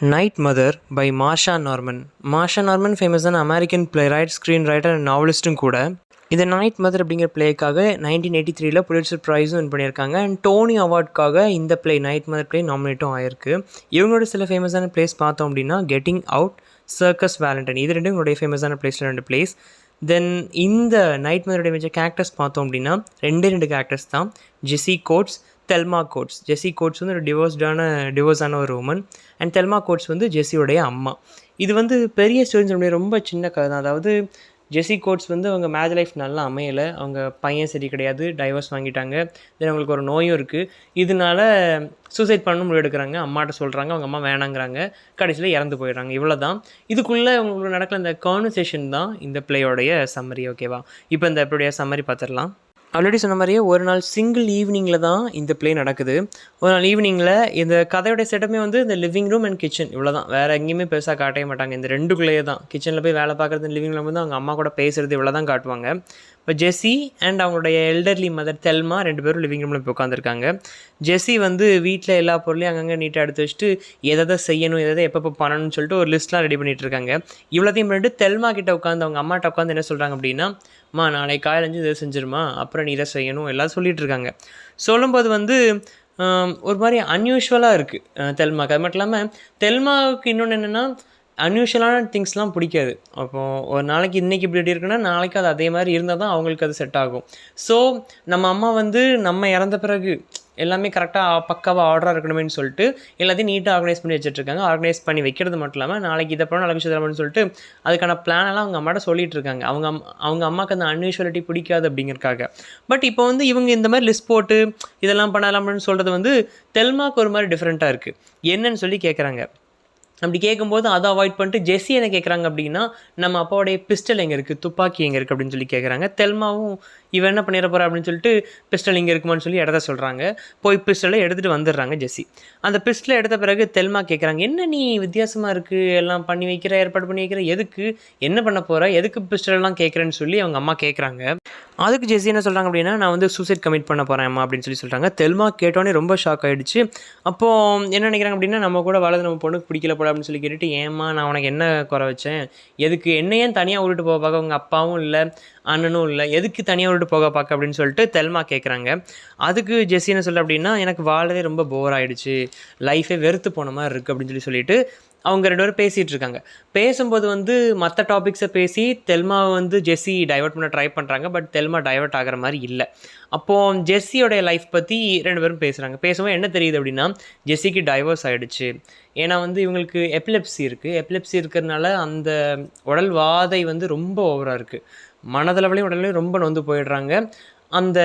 Night Mother by Marsha Norman. Marsha Norman ஃபேமஸான American playwright, screen writer and நாவலிஸ்ட்டும் கூட. இந்த நைட் மதர் அப்படிங்கிற பிளேக்காக 1983 புலிட்சர் ப்ரைஸும் வின் பண்ணியிருக்காங்க. அண்ட் டோனி அவார்டுக்காக இந்த பிளே நைட் மதர் பிளே நாமினேட்டும் ஆயிருக்கு. இவங்களோட சில ஃபேமஸான பிளேஸ் பார்த்தோம் அப்படின்னா கெட்டிங் அவுட், சர்க்கஸ் வேலண்டைன், இது ரெண்டும் இவங்களுடைய ஃபேமஸான பிளேஸில் 2 பிளேஸ். தென் இந்த நைட் மதருடைய மேஜர் கேரக்டர்ஸ் பார்த்தோம் அப்படின்னா ரெண்டு கேரக்டர்ஸ் தான், ஜெஸி கோட்ஸ், தெல்மா கோட்ஸ். ஜெஸி கோட்ஸ் வந்து ஒரு டிவோர்ஸான ஒரு உமன், அண்ட் தெல்மா கோட்ஸ் வந்து ஜெஸியோடைய அம்மா. இது வந்து பெரிய ஸ்டோரிஸ், ரொம்ப சின்ன கதை தான். அதாவது ஜெஸி கோட்ஸ் வந்து அவங்க மேரேஜ் லைஃப் நல்லா அமையலை, அவங்க பையன் சரி கிடையாது, டைவர்ஸ் வாங்கிட்டாங்க. தென் அவங்களுக்கு ஒரு நோயும் இருக்குது. இதனால சூசைட் பண்ணணும் முடிவு எடுக்கிறாங்க. அம்மாட்ட சொல்கிறாங்க, அவங்க அம்மா வேணாங்கிறாங்க, கடைசியில் இறந்து போயிடுறாங்க. இவ்வளோ தான். இதுக்குள்ளே அவங்களுக்கு நடக்கிற இந்த கான்வர்சேஷன் தான் இந்த பிளேயோடைய சம்மரி. ஓகேவா? இப்போ இந்த பிளேயோடைய சம்மரி பார்த்துடலாம். ஆல்ரெடி சொன்ன மாதிரியே ஒரு நாள் சிங்கிள் ஈவினிங்கில் தான் இந்த பிளே நடக்குது. ஒரு நாள் ஈவினிங்கில் இந்த கதையோடைய செட்டப்பே வந்து இந்த லிவிங் ரூம் அண்ட் கிச்சன், இவ்வளோ தான். வேறு எங்கேயுமே பெருசாக காட்டவே மாட்டாங்க. இந்த ரெண்டுக்குள்ளேயே தான், கிச்சனில் போய் வேலை பார்க்குறது, லிவிங் ரூம் வந்து அவங்க அம்மா கூட பேசுகிறது, இவ்வளோ தான் காட்டுவாங்க. இப்போ ஜெஸி அண்ட் அவங்களுடைய எல்டர்லி மதர் தெல்மா 2 பேரும் லிவிங் ரூமில் போய் உட்காந்துருக்காங்க. ஜெஸி வந்து வீட்டில் எல்லா பொருளையும் அங்கங்கே நீட்டாக எடுத்து வச்சுட்டு எதை செய்யணும், எதை எப்போ பண்ணணும்னு சொல்லிட்டு ஒரு லிஸ்ட்லாம் ரெடி பண்ணிகிட்டு இருக்காங்க. இவ்வளோத்தையும் பண்ணிட்டு தெல்மா கிட்ட உட்காந்து அவங்க அம்மாட்ட உட்காந்து என்ன சொல்கிறாங்க அப்படின்னா, அம்மா நாளைக்கு காலையில் இதை செஞ்சிருமா, அப்புறம் நீ இதை செய்யணும், எல்லாம் சொல்லிகிட்டு இருக்காங்க. சொல்லும்போது வந்து ஒரு மாதிரி அன்யூஷுவலாக இருக்குது தெல்மாவுக்கு. அது மட்டும் இல்லாமல் தெல்மாவுக்கு இன்னொன்று என்னென்னா, அன்யூஷுவலான திங்ஸ்லாம் பிடிக்காது. அப்போது ஒரு நாளைக்கு இன்றைக்கி இப்படி இருக்குன்னா நாளைக்கு அது அதே மாதிரி இருந்தால் தான் அவங்களுக்கு அது செட் ஆகும். ஸோ நம்ம அம்மா வந்து நம்ம இறந்த பிறகு எல்லாமே கரெக்டாக பக்காவாக ஆர்டராக இருக்கணுமேனு சொல்லிட்டு எல்லாத்தையும் நீட்டாக ஆர்கனைஸ் பண்ணி வச்சுட்ருக்காங்க. ஆர்கனைஸ் பண்ணி வைக்கிறது மட்டும் இல்லாமல் நாளைக்கு இதை பண்ண நாளைக்கு விஷயம்னு சொல்லிட்டு அதுக்கான பிளானெல்லாம் அவங்க அம்மாட்ட சொல்லிகிட்டு இருக்காங்க. அவங்க அம்மாவுக்கு அந்த அன்யூஷுவலிட்டி பிடிக்காது அப்படிங்கிறக்காக. பட் இப்போ வந்து இவங்க இந்த மாதிரி லிஸ்ட் போட்டு இதெல்லாம் பண்ணலாம்னு சொல்கிறது வந்து தெல்மாவுக்கு ஒரு மாதிரி டிஃப்ரெண்ட்டாக இருக்குது. என்னன்னு சொல்லி கேட்குறாங்க. அப்படி கேட்கும்போது அதை அவாய்ட் பண்ணிட்டு ஜெஸி என்ன கேட்குறாங்க அப்படின்னா, நம்ம அப்பாவுடைய பிஸ்டல் எங்கே இருக்குது, துப்பாக்கி எங்கே இருக்குது அப்படின்னு சொல்லி கேட்குறாங்க. தெல்மாவும் இவன் என்ன பண்ணிட போகிறா அப்படின்னு சொல்லிட்டு பிஸ்டல் இங்கே இருக்குமான்னு சொல்லி இடத்த சொல்கிறாங்க. போய் பிஸ்டலை எடுத்துகிட்டு வந்துடுறாங்க ஜெஸி. அந்த பிஸ்டலை எடுத்த பிறகு தெல்மா கேட்குறாங்க, என்ன நீ வித்தியாசமாக இருக்குது, எல்லாம் பண்ணி வைக்கிற, ஏற்பாடு பண்ணி வைக்கிற, எதுக்கு, என்ன பண்ண போகிற, எதுக்கு பிஸ்டல்லாம் கேட்குறேன்னு சொல்லி அவங்க அம்மா கேட்குறாங்க. அதுக்கு ஜெஸி என்ன சொல்கிறாங்க அப்படின்னா, நான் வந்து சூசைட் கமிட் பண்ண போகிறேன் அம்மா அப்படின்னு சொல்லி சொல்கிறாங்க. தெல்மா கேட்டோன்னே ரொம்ப ஷாக் ஆகிடுச்சு. அப்போது என்ன நினைக்கிறாங்க அப்படின்னா, நம்ம கூட வளர்ந்து நம்ம பொண்ணுக்கு பிடிக்கல போல அப்படின்னு சொல்லி கேட்டுட்டு, ஏம்மா நான் உனக்கு என்ன குறை வச்சேன், எதுக்கு என்ன ஏன் தனியாக விட்டுட்டு போக பார்க்க, உங்கள் அப்பாவும் இல்லை அண்ணனும் இல்லை, எதுக்கு தனியாக விட்டுட்டு போக பார்க்க அப்படின்னு சொல்லிட்டு தெல்மா கேட்குறாங்க. அதுக்கு ஜெஸி என்ன சொல்ல அப்படின்னா, எனக்கு வாழவே ரொம்ப போர் ஆகிடுச்சு, லைஃபே வெறுத்து போன மாதிரி இருக்குது அப்படின்னு சொல்லிட்டு அவங்க 2 பேரும் பேசிகிட்டு இருக்காங்க. பேசும்போது வந்து மற்ற டாபிக்ஸை பேசி தெல்மாவை வந்து ஜெஸி டைவர்ட் பண்ண ட்ரை பண்ணுறாங்க. பட் தெல்மா டைவர்ட் ஆகிற மாதிரி இல்லை. அப்போது ஜெஸ்ஸியோடைய லைஃப் பற்றி 2 பேரும் பேசுகிறாங்க. பேசும்போது என்ன தெரியுது அப்படின்னா, ஜெஸ்ஸிக்கு டைவர்ஸ் ஆகிடுச்சு. ஏன்னா வந்து இவங்களுக்கு எபிலெப்சி இருக்குது. எபிலெப்சி இருக்கிறதுனால அந்த உடல் வாதை வந்து ரொம்ப ஓவராக இருக்குது. மனதளவுலையும் உடலையும் ரொம்ப நொந்து போயிடுறாங்க அந்த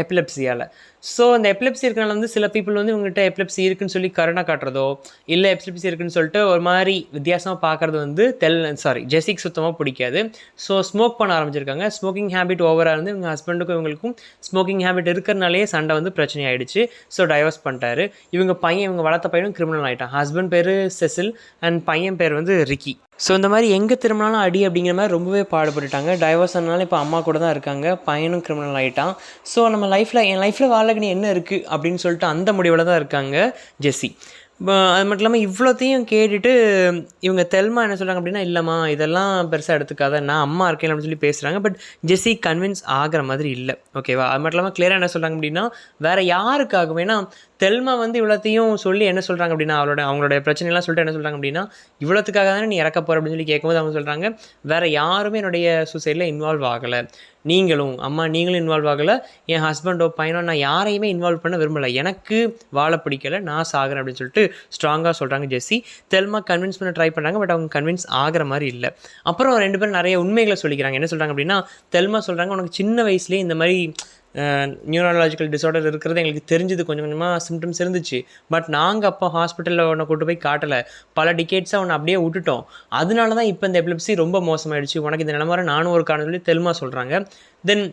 எபிலெப்சியால். ஸோ அந்த எபிலெப்சி இருக்கிறனால வந்து சில பீப்புள் வந்து இவங்ககிட்ட எபிலெப்சி இருக்குன்னு சொல்லி கருணை காட்டுறதோ, இல்லை எபிலெப்சி இருக்குன்னு சொல்லிட்டு ஒரு மாதிரி வித்தியாசமாக பார்க்குறது வந்து ஜெஸிக்கு சுத்தமாக பிடிக்காது. ஸோ ஸ்மோக் பண்ண ஆரம்பிச்சிருக்காங்க. ஸ்மோக்கிங் ஹேபிட் ஓவராக இருந்து இவங்க ஹஸ்பண்டுக்கும் இவங்களுக்கும் ஸ்மோக்கிங் ஹேபிட் இருக்கிறனாலே சண்டை வந்து பிரச்சனை ஆகிடுச்சு. ஸோ டைவர்ஸ் பண்ணிட்டாரு. இவங்க வளர்த்த பையனும் கிரிமினல் ஆகிட்டான். ஹஸ்பண்ட் பேர் செசில் அண்ட் பையன் பேர் வந்து ரிக்கி. ஸோ இந்த மாதிரி எங்கே திரும்பினாலும் அடி அப்படிங்கிற மாதிரி ரொம்பவே பாடுபட்டுட்டாங்க. டைவர்ஸ் ஆனாலும் இப்போ அம்மா கூட தான் இருக்காங்க. பையனும் கிரிமினல் ஆகிட்டான். ஸோ நம்ம என் லைஃப்பில் வாழகனி என்ன இருக்குது அப்படின்னு சொல்லிட்டு அந்த முடிவில் தான் இருக்காங்க ஜெஸி. அது மட்டும் இல்லாமல் இவ்வளோத்தையும் கேட்டுட்டு இவங்க தெல்மா என்ன சொல்கிறாங்க அப்படின்னா, இல்லைம்மா இதெல்லாம் பெருசாக எடுத்துக்காத, நான் அம்மா இருக்கேன் அப்படின்னு சொல்லி பேசுகிறாங்க. பட் ஜெஸி கன்வின்ஸ் ஆகிற மாதிரி இல்லை. ஓகேவா? அது மட்டும் இல்லாமல் கிளியராக என்ன சொல்கிறாங்க அப்படின்னா, வேறு யாருக்காகும், ஏன்னா தெல்மா வந்து இவ்வளோத்தையும் சொல்லி என்ன சொல்கிறாங்க அப்படின்னா, அவங்களோட பிரச்சனைலாம் சொல்லிட்டு என்ன சொல்கிறாங்க அப்படின்னா, இவ்வளோத்துக்காக தானே நீ இறக்க போகிற அப்படின்னு சொல்லி கேட்கும்போது அவங்க சொல்கிறாங்க, வேறு யாருமே என்னுடைய சூசைடில் இன்வால்வ் ஆகலை, நீங்களும் இன்வால்வ் ஆகலை, என் ஹஸ்பண்டோ பையனோ நான் யாரையுமே இன்வால்வ் பண்ண விரும்பலை, எனக்கு வாழ பிடிக்கலை, நான் சாகிறேன் அப்படின்னு சொல்லிட்டு ஸ்ட்ராங்காக சொல்கிறாங்க ஜெஸி. தெல்மா கன்வின்ஸ் பண்ண ட்ரை பண்ணுறாங்க. பட் அவங்க கன்வின்ஸ் ஆகிற மாதிரி இல்லை. அப்புறம் 2 பேரும் நிறைய உண்மைகளை சொல்லிக்கிறாங்க. என்ன சொல்கிறாங்க அப்படின்னா, தெல்மா சொல்கிறாங்க, உனக்கு சின்ன வயசுலேயே இந்த மாதிரி நியூரலாஜிக்கல் டிஸார்டர் இருக்கிறது எங்களுக்கு தெரிஞ்சது, கொஞ்சம் கொஞ்சமாக சிம்டம்ஸ் இருந்துச்சு. பட் நாங்கள் அப்போ ஹாஸ்பிட்டலில் உன்னை கூட்டு போய் காட்டலை, பல டிகேட்ஸாக உன்னை அப்படியே விட்டுட்டோம். அதனால தான் இப்போ இந்த எபிலெப்சி ரொம்ப மோசமாயிடுச்சு, உனக்கு இந்த நிலமரை நானும் ஒரு காரணம் சொல்லி தெல்மா சொல்கிறாங்க. தென்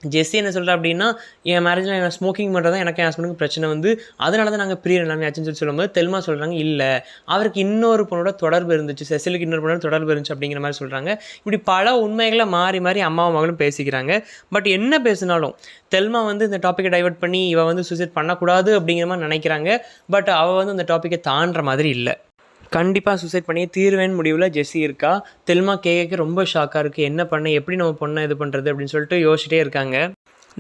ஜெஸ்ஸி என்ன சொல்கிறா அப்படின்னா, என் மேரேஜில் நான் ஸ்மோக்கிங் பண்ணுறது தான் எனக்கு என் ஹஸ்பண்டுக்கு பிரச்சனை வந்து அதனால தான் நாங்கள் பிரியர் எல்லாமே ஆச்சுன்னு சொல்லி சொல்லும்போது தெல்மா சொல்கிறாங்க, இல்லை அவருக்கு இன்னொரு பொண்ணோட தொடர்பு இருந்துச்சு, செசிலுக்கு இன்னொரு பொண்ணோட தொடர்பு இருந்துச்சு அப்படிங்கிற மாதிரி சொல்கிறாங்க. இப்படி பல உண்மைகளை மாறி மாறி அம்மாவும் மகளும் பேசிக்கிறாங்க. பட் என்ன பேசினாலும் தெல்மா வந்து இந்த டாப்பிக்கை டைவர்ட் பண்ணி இவள் வந்து சூசைட் பண்ணக்கூடாது அப்படிங்கிற மாதிரி நினைக்கிறாங்க. பட் அவள் வந்து அந்த டாப்பிக்கை தாண்டுற மாதிரி இல்லை. கண்டிப்பாக சூசைட் பண்ணியே தீருவேன்னு முடிவில் ஜெஸ்ஸி இருக்கா. தெல்மா கேட்க ரொம்ப ஷாக்காக இருக்குது. என்ன பண்ண, எப்படி நம்ம பொண்ணை இது பண்ணுறது அப்படின்னு சொல்லிட்டு யோசிச்சிட்டே இருக்காங்க.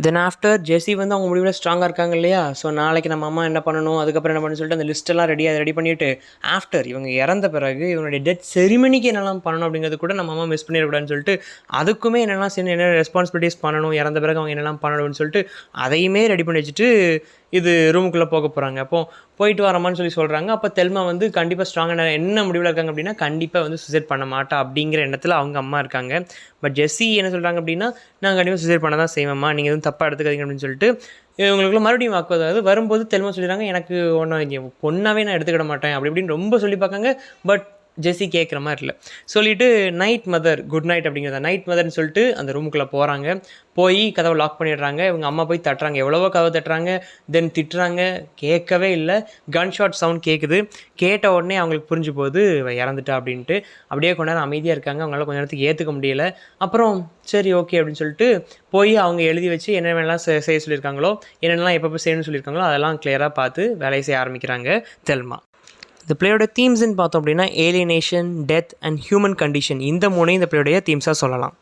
தென் ஆஃப்டர் ஜெஸ்ஸி வந்து அவங்க முடிவில் ஸ்ட்ராங்காக இருக்காங்க இல்லையா. ஸோ நாளைக்கு நம்ம அம்மா என்ன பண்ணணும், அதுக்கப்புறம் என்ன பண்ணணும்னு சொல்லிட்டு அந்த லிஸ்ட்டெல்லாம் ரெடி பண்ணிவிட்டு ஆஃப்டர் இவங்க இறந்த பிறகு இவங்களுடைய டெத் செரிமனிக்கு என்னெல்லாம் பண்ணணும் அப்படிங்கிறது கூட நம்ம அம்மா மிஸ் பண்ணிடக்கூடாதுன்னு சொல்லிட்டு அதுக்குமே என்னெல்லாம் என்ன ரெஸ்பான்சிபிலிட்டிஸ் பண்ணணும், இறந்த பிறகு அவங்க என்னெல்லாம் பண்ணணும்னு சொல்லிட்டு அதையுமே ரெடி பண்ணி வச்சுட்டு இது ரூமுக்குள்ளே போக போகிறாங்க. அப்போது போயிட்டு வரமான்னு சொல்கிறாங்க. அப்போ தெல்மா வந்து கண்டிப்பாக ஸ்ட்ராங்காக என்ன முடிவில் இருக்காங்க அப்படின்னா கண்டிப்பாக வந்து சூசைட் பண்ண மாட்டா அப்படிங்கிற எண்ணத்தில் அவங்க அம்மா இருக்காங்க. பட் ஜெஸ்ஸி என்ன சொல்கிறாங்க அப்படின்னா நான் கண்டிப்பாக சூசைட் பண்ண தான் செய்வேம்மா, நீங்கள் எதுவும் தப்பாக எடுத்துக்காதீங்க அப்படின்னு சொல்லிட்டு இவங்களுக்குள்ள மறுபடியும் வாக்குவாதம் வரும்போது தெல்மா சொல்லிடுறாங்க எனக்கு ஒன்றும் பொண்ணாவே நான் எடுத்துக்கிட மாட்டேன் அப்படி இப்படின்னு ரொம்ப சொல்லி பார்க்காங்க. பட் ஜெஸ்ஸி கேட்குற மாதிரி இல்லை. சொல்லிவிட்டு நைட் மதர் குட் நைட் அப்படிங்கிறத நைட் மதர்னு சொல்லிட்டு அந்த ரூமுக்குள்ளே போகிறாங்க. போய் கதவை லாக் பண்ணிடுறாங்க. இவங்க அம்மா போய் தட்டுறாங்க, எவ்வளவோ கதவை தட்டுறாங்க, தென் திட்டுறாங்க, கேட்கவே இல்லை. கன் ஷாட் சவுண்ட் கேட்குது. கேட்ட உடனே அவங்களுக்கு புரிஞ்சு போகுது இறந்துட்டா அப்படின்ட்டு. அப்படியே கொஞ்ச நேரம் அமைதியாக இருக்காங்க. அவங்களால கொஞ்ச நேரத்துக்கு ஏற்றுக்க முடியல. அப்புறம் சரி ஓகே அப்படின்னு சொல்லிட்டு போய் அவங்க எழுதி வச்சு என்னென்னலாம் செய்ய சொல்லியிருக்காங்களோ, என்னென்னலாம் எப்போ செய்யணும்னு சொல்லியிருக்காங்களோ அதெல்லாம் கிளியராக பார்த்து வேலையை செய்ய ஆரம்பிக்கிறாங்க தெல்மா. இந்த பிளேயோட தீம்ஸ்ன்னு பார்த்தோம் அப்படின்னா alienation, death and human condition, இந்த மூணையும் இந்த பிளேயோடைய தீம்ஸாக சொல்லலாம்.